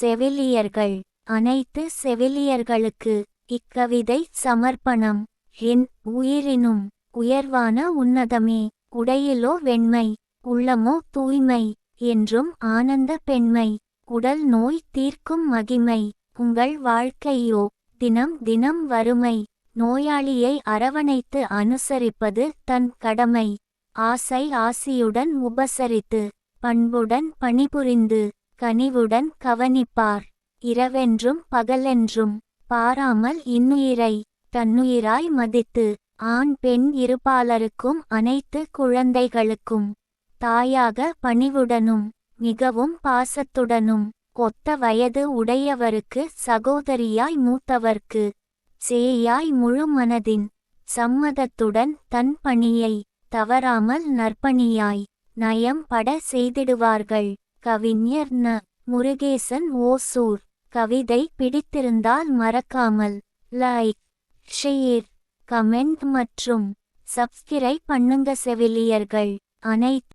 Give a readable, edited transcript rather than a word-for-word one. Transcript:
செவிலியர்கள். அனைத்து செவிலியர்களுக்கு இக்கவிதை சமர்ப்பணம். என் உயிரினும் உயர்வான உன்னதமே, உடையிலோ வெண்மை, உள்ளமோ தூய்மை, என்றும் ஆனந்த பெண்மை, உடல் நோய் தீர்க்கும் மகிமை, உங்கள் வாழ்க்கையோ தினம் தினம் வறுமை, நோயாளியை அரவணைத்து அனுசரிப்பது தன் கடமை, ஆசை ஆசியுடன் உபசரித்து, பண்புடன் பணிபுரிந்து, கனிவுடன் கவனிப்பார், இரவென்றும் பகலென்றும் பாராமல் இன்னுயிரை தன்னுயிராய் மதித்து, ஆண் பெண் இருபாலருக்கும் அனைத்து குழந்தைகளுக்கும் தாயாக பணிவுடனும் மிகவும் பாசத்துடனும், ஒத்த வயது உடையவருக்கு சகோதரியாய் மூத்தவர்க்கு சேயாய் முழு மனதின் சம்மதத்துடன் தன் பணியை தவறாமல் நற்பணியாய் நயம் பட செய்திடுவார்கள். கவிஞர் ந. முருகேசன், ஓசூர். கவிதை பிடித்திருந்தால் மறக்காமல் லைக், ஷேர், கமெண்ட் மற்றும் சப்ஸ்கிரைப் பண்ணுங்க செவிலியர்கள். அனைத்து